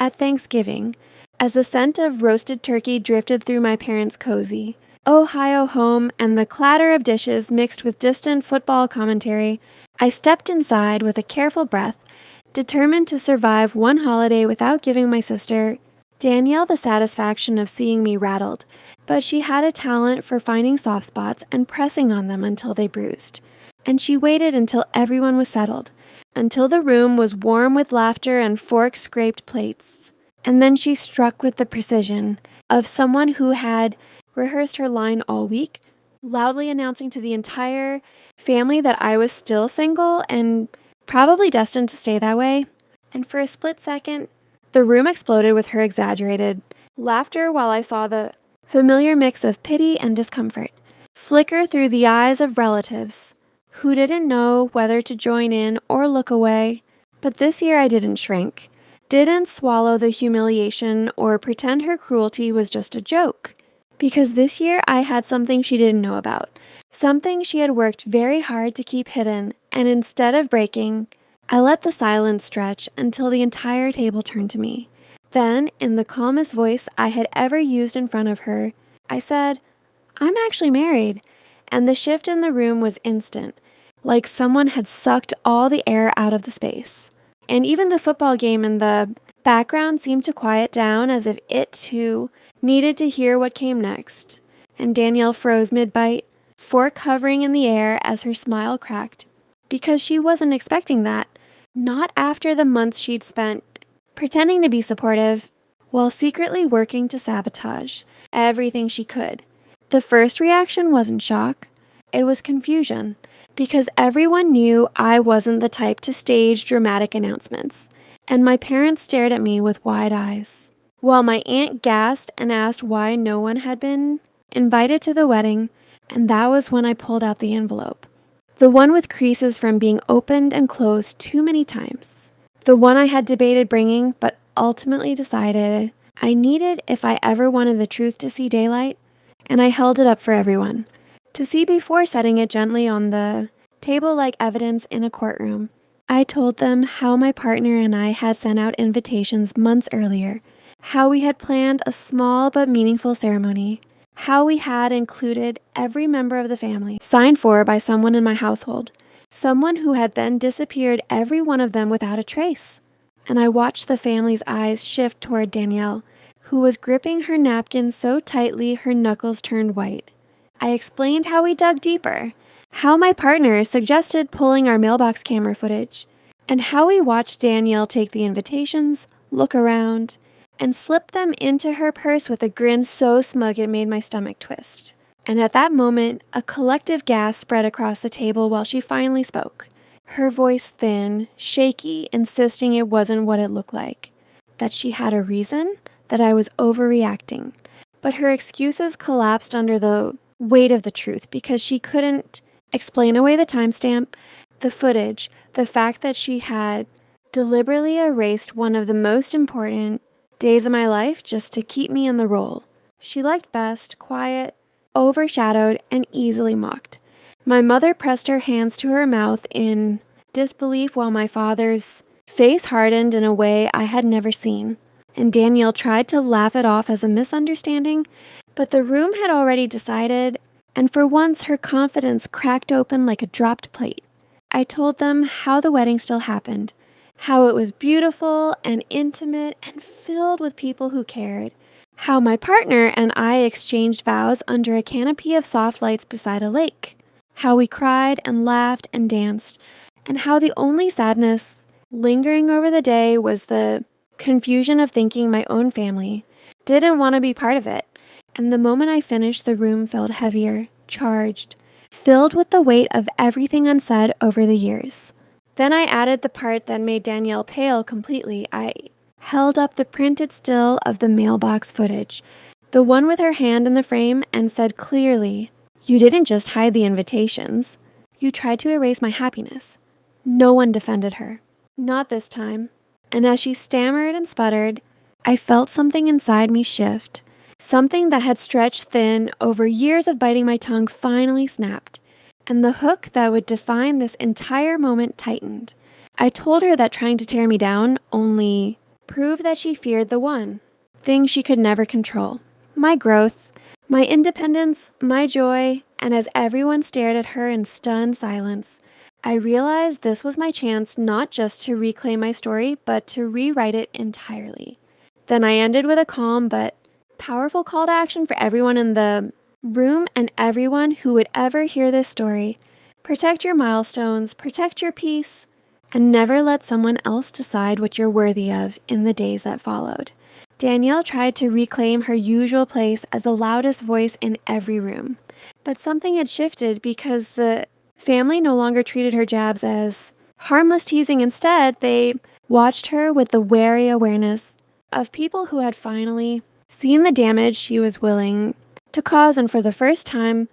at Thanksgiving, as the scent of roasted turkey drifted through my parents' cozy Ohio home and the clatter of dishes mixed with distant football commentary, I stepped inside with a careful breath, determined to survive one holiday without giving my sister, Danielle, the satisfaction of seeing me rattled, but she had a talent for finding soft spots and pressing on them until they bruised. And she waited until everyone was settled, until the room was warm with laughter and fork-scraped plates. And then she struck with the precision of someone who had rehearsed her line all week, loudly announcing to the entire family that I was still single and probably destined to stay that way. And for a split second, the room exploded with her exaggerated laughter while I saw the familiar mix of pity and discomfort flicker through the eyes of relatives who didn't know whether to join in or look away. But this year I didn't shrink, didn't swallow the humiliation or pretend her cruelty was just a joke. Because this year I had something she didn't know about, something she had worked very hard to keep hidden, and instead of breaking, I let the silence stretch until the entire table turned to me. Then, in the calmest voice I had ever used in front of her, I said, "I'm actually married," and the shift in the room was instant, like someone had sucked all the air out of the space. And even the football game in the background seemed to quiet down as if it, too, needed to hear what came next. And Danielle froze mid-bite, fork hovering in the air as her smile cracked. Because she wasn't expecting that, not after the months she'd spent pretending to be supportive, while secretly working to sabotage everything she could. The first reaction wasn't shock, it was confusion, because everyone knew I wasn't the type to stage dramatic announcements, and my parents stared at me with wide eyes, while my aunt gasped and asked why no one had been invited to the wedding, and that was when I pulled out the envelope. The one with creases from being opened and closed too many times. The one I had debated bringing, but ultimately decided I needed if I ever wanted the truth to see daylight, and I held it up for everyone to see before setting it gently on the table like evidence in a courtroom. I told them how my partner and I had sent out invitations months earlier, how we had planned a small but meaningful ceremony, how we had included every member of the family, signed for by someone in my household, someone who had then disappeared, every one of them without a trace. And I watched the family's eyes shift toward Danielle, who was gripping her napkin so tightly her knuckles turned white. I explained how we dug deeper, how my partner suggested pulling our mailbox camera footage, and how we watched Danielle take the invitations, look around, and slip them into her purse with a grin so smug it made my stomach twist. And at that moment, a collective gasp spread across the table while she finally spoke, her voice thin, shaky, insisting it wasn't what it looked like, that she had a reason, that I was overreacting. But her excuses collapsed under the weight of the truth because she couldn't explain away the timestamp, the footage, the fact that she had deliberately erased one of the most important days of my life just to keep me in the role she liked best, quiet, overshadowed, and easily mocked. My mother pressed her hands to her mouth in disbelief while my father's face hardened in a way I had never seen, and Danielle tried to laugh it off as a misunderstanding, but the room had already decided, and for once her confidence cracked open like a dropped plate. I told them how the wedding still happened, how it was beautiful and intimate and filled with people who cared, how my partner and I exchanged vows under a canopy of soft lights beside a lake, how we cried and laughed and danced, and how the only sadness lingering over the day was the confusion of thinking my own family didn't want to be part of it. And the moment I finished, the room felt heavier, charged, filled with the weight of everything unsaid over the years. Then I added the part that made Danielle pale completely. I held up the printed still of the mailbox footage, the one with her hand in the frame, and said clearly, "You didn't just hide the invitations. You tried to erase my happiness." No one defended her. Not this time. And as she stammered and sputtered, I felt something inside me shift. Something that had stretched thin over years of biting my tongue finally snapped, and the hook that would define this entire moment tightened. I told her that trying to tear me down only prove that she feared the one thing she could never control: my growth, my independence, my joy. And as everyone stared at her in stunned silence, I realized this was my chance not just to reclaim my story, but to rewrite it entirely. Then I ended with a calm but powerful call to action for everyone in the room and everyone who would ever hear this story. Protect your milestones, protect your peace, and never let someone else decide what you're worthy of in the days that followed. Danielle tried to reclaim her usual place as the loudest voice in every room. But something had shifted because the family no longer treated her jabs as harmless teasing. Instead, they watched her with the wary awareness of people who had finally seen the damage she was willing to cause, and for the first time,